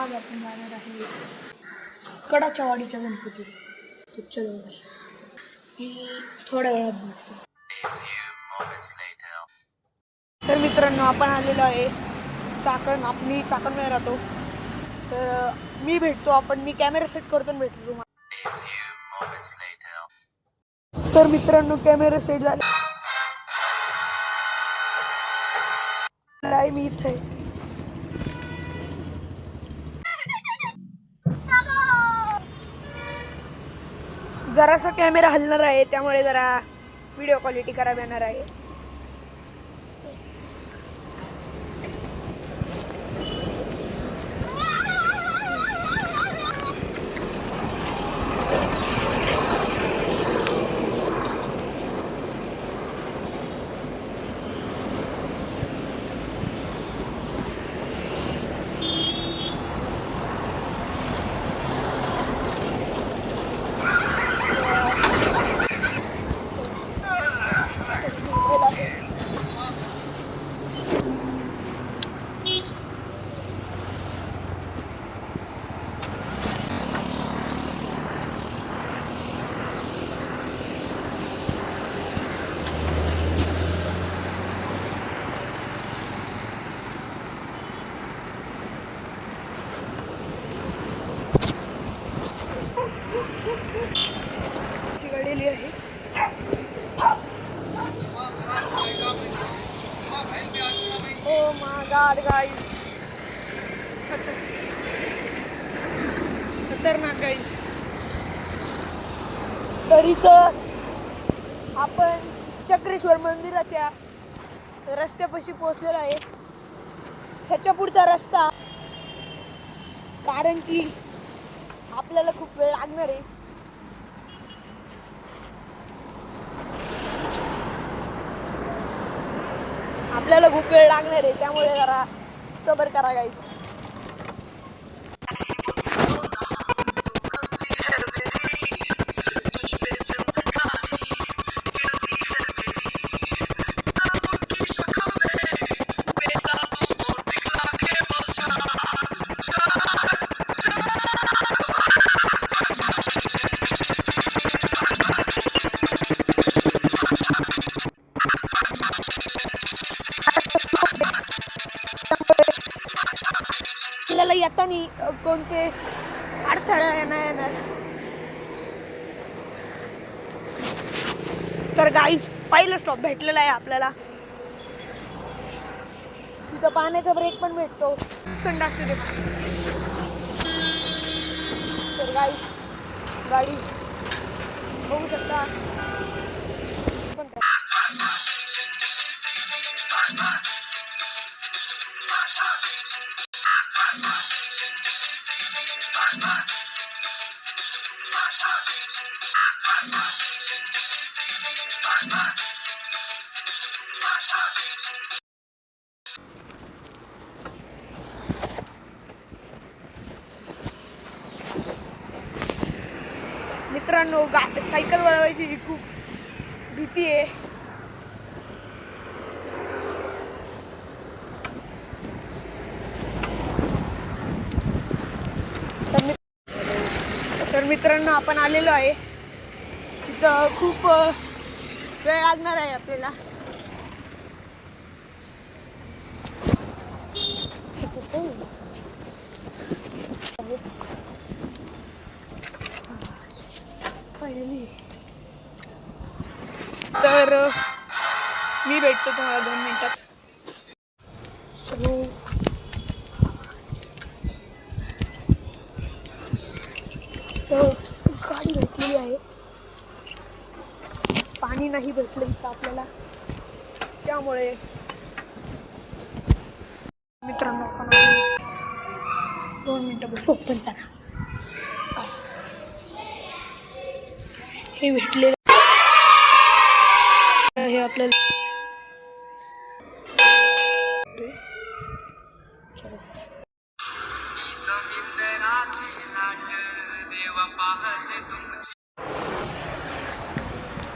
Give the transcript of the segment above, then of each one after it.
आज आपण जाणार आहे कडाच्या वाडीच्या गणपती ही थोड्या वेळात भेटतो. तर मित्रांनो, आपण आलेलो आहे मी चाकणमध्ये राहतो. तर मी भेटतो, मी कॅमेरा सेट करतो आणि भेटतो तुम्हाला. तर मित्रांनो, कॅमेरा सेट झाला, मी इथे जरासा कॅमेरा हलणार आहे, त्यामुळे जरा व्हिडिओ क्वालिटी खराब येणार आहे. गडलेली आहे. ओ माय गॉड गाइस, खतरनाक गाइस. तर इथं आपण चक्रेश्वर मंदिराच्या रस्त्यापाशी पोहोचलेलो आहे. ह्याच्या पुढचा रस्ता, कारण की आपल्याला खूप वेळ लागणार आहे. त्यामुळे जरा सबर करा गाईज. आपल्याला येताना कोणते अडथळे नाही येणार. तर गाईज, पहिलं स्टॉप भेटलेला आहे आपल्याला. तिथं पाण्याचा ब्रेक पण भेटतो, थंड असू दे. तर गाईज, गाडी बघू शकता. मित्रांनो, सायकल वळवायची खूप भीती आहे. तर मित्रांनो, आपण आलेलो आहे तिथं. खूप वेळ लागणार आहे आपल्याला. तर मी भेटतो तुम्हाला 2 मिनिटात. गाडी भेटलेली आहे. पाणी नाही भेटलं इथं आपल्याला, त्यामुळे मित्रांनो आपण 2 मिनिटं बसू. पण त्याला हे भेटलेलं हे आपल्याला.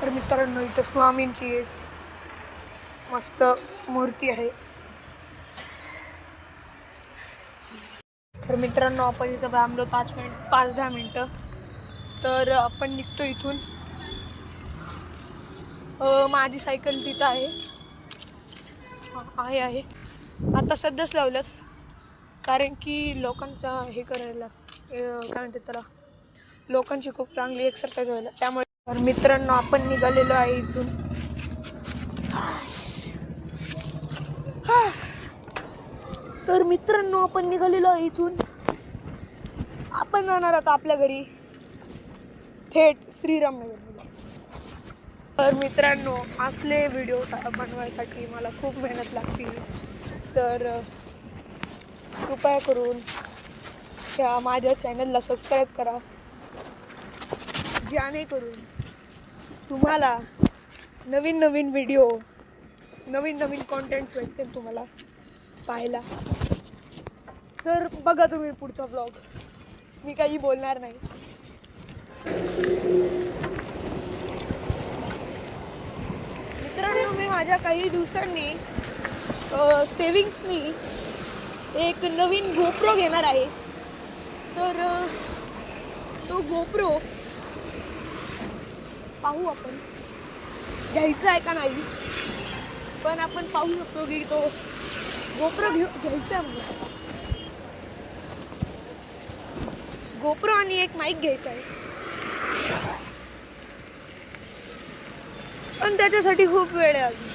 तर मित्रांनो, इथं स्वामींची एक मस्त मूर्ती आहे. तर मित्रांनो आपण इथं थांबलो 5-10 मिनटं. तर आपण निघतो इथून. माझी सायकल तिथं आहे. आता सध्याच लावल्यात कारण की लोकांचा हे करायला काय म्हणतात त्याला, लोकांची खूप चांगली एक्सरसाइज व्हायला त्यामुळे. तर मित्रांनो आपण निघालेलो आहे इथून. तर मित्रांनो आपण निघालेलो आहे इथून. आपण जाणार आता आपल्या घरी थेट श्रीरामनगरमध्ये. तर मित्रांनो असले व्हिडिओ बनवायसाठी मला खूप मेहनत लागते. तर कृपया करून त्या माझ्या चॅनलला सबस्क्राईब करा, जेणेकरून तुम्हाला नवीन नवीन व्हिडिओ, नवीन नवीन कॉन्टेंट्स भेटतील तुम्हाला पाहायला. तर बघा तुम्ही पुढचा ब्लॉग. मी काही बोलणार नाही. मित्रांनो मी माझ्या काही दिवसांनी सेविंग्सनी एक नवीन गोप्रो घेणार आहे. तर तो गोप्रो पाहू आपण घ्यायचा आहे का नाही, पण आपण पाहू शकतो की तो गोप्रो घ्यायचा आहे. मला गोप्रो आणि एक माईक घ्यायचा आहे, पण त्याच्यासाठी खूप वेळ आहे अजून.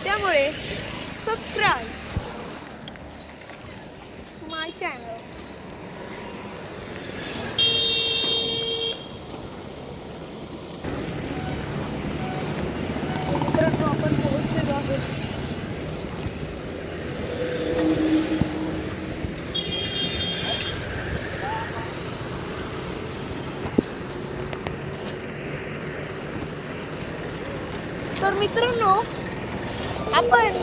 त्यामुळे सबस्क्राईब माय चॅनल. मित्रांनो आपण पोहोचलेलो आहोत. तर मित्रांनो आपण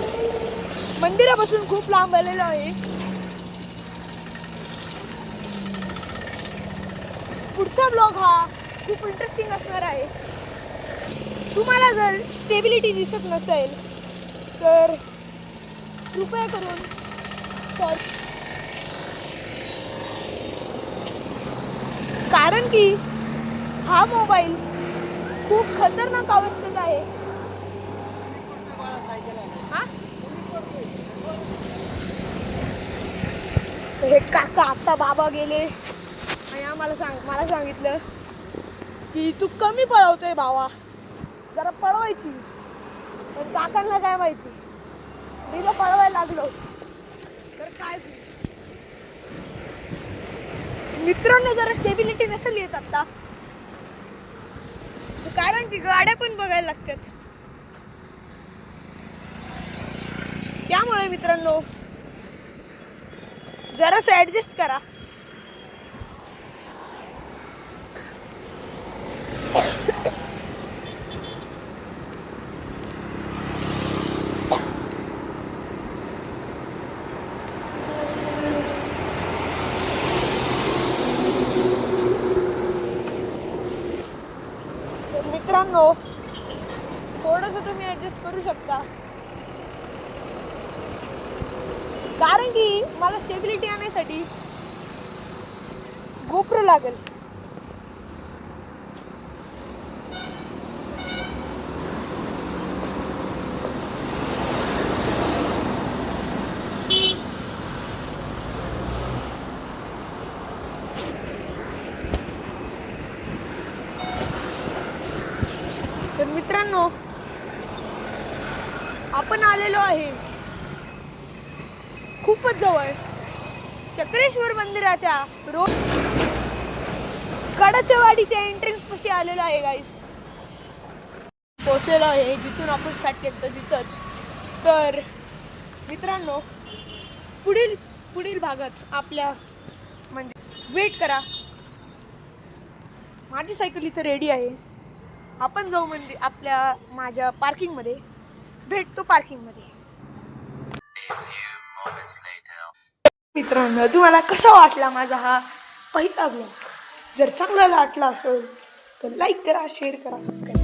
मंदिरापासून खूप लांब आलेलो आहे. पुढचा ब्लॉग हा खूप इंटरेस्टिंग असणार आहे. तुम्हाला जर स्टेबिलिटी दिसत नसेल तर कृपया करून कारण की हा मोबाईल खूप खतरनाक अवस्थेत आहे. हे काका आता बाबा गेले आणि मला सांगितलं की तू कमी पळवतोय भावा, जरा पळवायची. पण काकांना काय माहिती, मी तर पळवायला लागलो तर काय. मित्रांनो जरा स्टेबिलिटी नसेल येत आता, कारण की गाड्या पण बघायला लागतात. त्यामुळे मित्रांनो जरासं ऍडजस्ट करा. तर मित्रांनो थोडंसं तुम्ही ऍडजस्ट करू शकता, कारण की मला स्टेबिलिटी आणण्यासाठी गोप्रो लागेल. तर मित्रांनो आपण आलेलो आहे खूपच जवळ चक्रेश्वर मंदिराच्या रोड कडाचेवाडीच्या एंट्रन्स पाशी आलेलो आहे गाईज. पोहोचलेलो आहे जिथून आपण स्टार्ट केलं तिथंच. तर मित्रांनो पुढील भागात आपल्या म्हणजे वेट करा. माझी सायकल इथं रेडी आहे. आपण जाऊ म्हणजे माझ्या पार्किंगमध्ये भेटतो पार्किंगमध्ये. मित्रांनो तुम्हाला कसा वाटला माझा हा पहिला ब्लॉग? जर चांगला वाटला असेल तर लाईक करा, शेअर करा, सबस्क्राईब